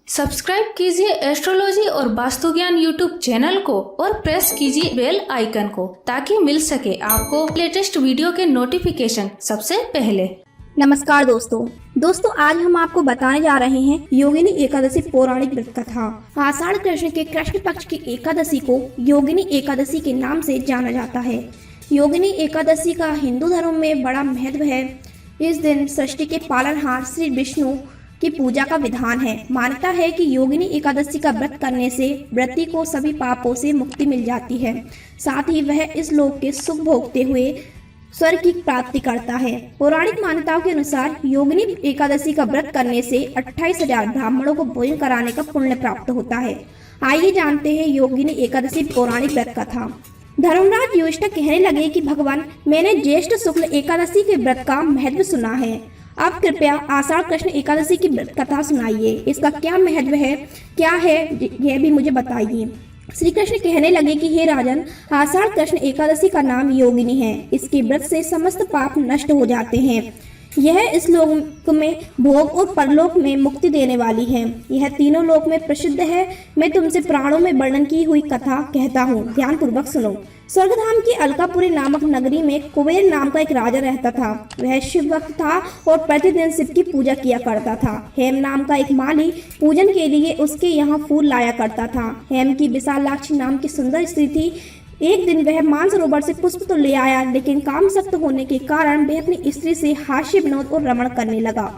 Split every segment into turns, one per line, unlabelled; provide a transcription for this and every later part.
Subscribe कीजिए astrology और वास्तु ज्ञान यूट्यूब चैनल को और प्रेस कीजिए बेल आइकन को ताकि मिल सके आपको लेटेस्ट वीडियो के नोटिफिकेशन सबसे पहले।
नमस्कार दोस्तों आज हम आपको बताने जा रहे हैं योगिनी एकादशी पौराणिक व्रत कथा। आषाढ़ कृष्ण के कृष्ण पक्ष की एकादशी को योगिनी एकादशी के नाम से जाना जाता है। योगिनी एकादशी का हिंदू धर्म में बड़ा महत्व है। इस दिन सृष्टि के पालनहार श्री विष्णु की पूजा का विधान है। मान्यता है कि योगिनी एकादशी का व्रत करने से व्रती को सभी पापों से मुक्ति मिल जाती है, साथ ही वह इस लोक के सुख भोगते हुए स्वर्ग की प्राप्ति करता है। पौराणिक मान्यताओं के अनुसार योगिनी एकादशी का व्रत करने से 28,000 ब्राह्मणों को भोजन कराने का पुण्य प्राप्त होता है। आइए जानते हैं योगिनी एकादशी पौराणिक व्रत कथा। धर्मराज युधिष्ठिर कहने लगे कि भगवान, मैंने ज्येष्ठ शुक्ल एकादशी के व्रत का महत्व सुना है। अब कृपया आषाढ़ कृष्ण एकादशी की व्रत कथा सुनाइए। इसका क्या महत्व है, क्या है, यह भी मुझे बताइए। श्री कृष्ण कहने लगे कि हे राजन, आषाढ़ कृष्ण एकादशी का नाम योगिनी है। इसके व्रत से समस्त पाप नष्ट हो जाते हैं। यह इस लोक में भोग और परलोक में मुक्ति देने वाली है। यह तीनों लोक में प्रसिद्ध है। मैं तुमसे प्राणों में वर्णन की हुई कथा कहता हूँ, ध्यान पूर्वक सुनो। स्वर्गधाम की अलकापुरी नामक नगरी में कुबेर नाम का एक राजा रहता था। वह शिव भक्त था और प्रतिदिन शिव की पूजा किया करता था। हेम नाम का एक माली पूजन के लिए उसके यहाँ फूल लाया करता था। हेम की विशालाक्षी नाम की सुंदर स्त्री थी। एक दिन वह मानसरोवर से पुष्प तो ले आया, लेकिन कामसक्त होने के कारण वह अपनी स्त्री से हास्य विनोद और रमण करने लगा।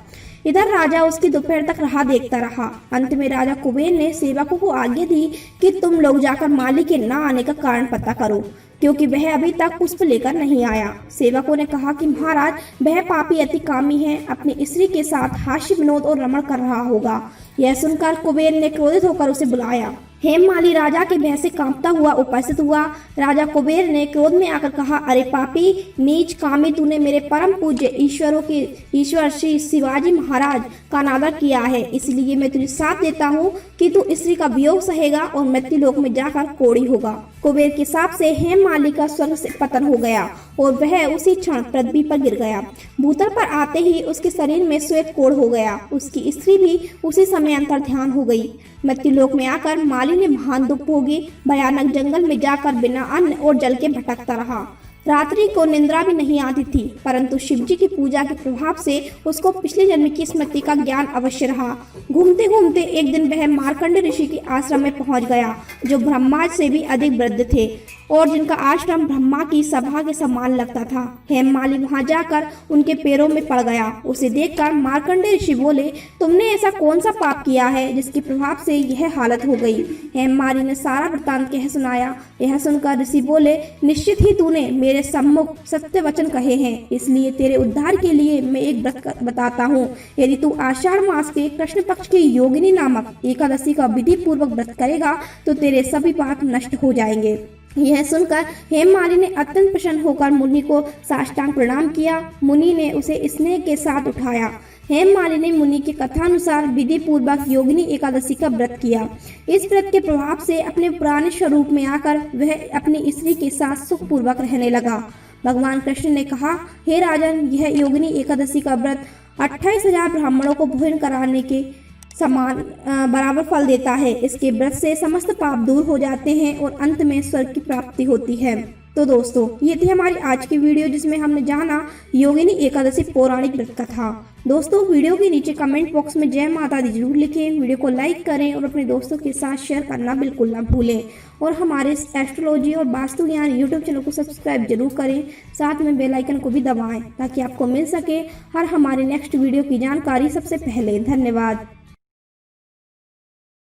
इधर राजा उसकी दोपहर तक राह देखता रहा। अंत में राजा कुबेर ने सेवकों को आज्ञा दी कि तुम लोग जाकर माली के न आने का कारण पता करो, क्योंकि वह अभी तक पुष्प लेकर नहीं आया। सेवकों ने कहा कि महाराज, वह पापी अति कामी है, अपनी स्त्री के साथ हास्य विनोद और रमण कर रहा होगा। यह सुनकर कुबेर ने क्रोधित होकर उसे बुलाया। हेममाली राजा के भय से कांपता हुआ उपस्थित हुआ। राजा कुबेर ने क्रोध में आकर कहा, अरे पापी, नीच कामी, तूने मेरे परम पूज्य ईश्वर श्री शिवाजी महाराज का अनादर किया है। इसलिए मैं तुझे साथ देता हूँ कि तू स्त्री का वियोग सहेगा और मृत्युलोक में जाकर कोढ़ी होगा। कुबेर के शाप से हेममाली का स्वर्ग से पतन हो गया और वह उसी क्षण पृथ्वी पर गिर गया। भूतल पर आते ही उसके शरीर में श्वेत कोढ़ हो गया। उसकी स्त्री भी उसी समय अंतर ध्यान हो गई। मृत्युलोक में आकर माली ने महान दुख भोगी। भयानक जंगल में जाकर बिना अन्न और जल के भटकता रहा। रात्रि को निद्रा भी नहीं आती थी, परंतु शिवजी की पूजा के प्रभाव से उसको पिछले जन्म की स्मृति का ज्ञान अवश्य रहा। घूमते घूमते एक दिन वह मार्कंड ऋषि के आश्रम में पहुंच गया, जो ब्रह्मा से भी अधिक वृद्ध थे और जिनका आश्रम ब्रह्मा की सभा के समान लगता था। हेममाली वहां जाकर उनके पैरों में पड़ गया। उसे देखकर मार्कंडेय ऋषि बोले, तुमने ऐसा कौन सा पाप किया है जिसके प्रभाव से यह हालत हो गई। हेममाली ने सारा वृत्तांत कह सुनाया। यह सुनकर ऋषि बोले, निश्चित ही तूने मेरे सम्मुख सत्य वचन कहे हैं, इसलिए तेरे उद्धार के लिए मैं एक व्रत बताता हूँ। यदि तू आषाढ़ मास के कृष्ण पक्ष की योगिनी नामक एकादशी का विधि पूर्वक व्रत करेगा तो तेरे सभी पाप नष्ट हो जाएंगे। यह सुनकर हेममाली ने अत्यंत प्रसन्न होकर मुनि को साष्टांग प्रणाम किया। मुनि ने उसे स्नेह के साथ उठाया। हेममाली ने मुनि के कथानुसार विधि पूर्वक योगिनी एकादशी का व्रत किया। इस व्रत के प्रभाव से अपने पुराने स्वरूप में आकर वह अपनी स्त्री के साथ सुख पूर्वक रहने लगा। भगवान कृष्ण ने कहा, हे राजन, यह योगिनी एकादशी का व्रत 28,000 ब्राह्मणों को भोजन कराने के समान बराबर फल देता है। इसके व्रत से समस्त पाप दूर हो जाते हैं और अंत में स्वर्ग की प्राप्ति होती है। तो दोस्तों, ये थी हमारी आज की वीडियो, जिसमें हमने जाना योगिनी एकादशी पौराणिक व्रत कथा। दोस्तों, वीडियो के नीचे कमेंट बॉक्स में जय माता दी जरूर लिखें, वीडियो को लाइक करें और अपने दोस्तों के साथ शेयर करना बिल्कुल ना भूलें। और हमारे एस्ट्रोलॉजी और वास्तु ज्ञान यूट्यूब चैनल को सब्सक्राइब जरूर करें, साथ में बेल आइकन को भी दबाएं ताकि आपको मिल सके हर हमारे नेक्स्ट वीडियो की जानकारी सबसे पहले। धन्यवाद।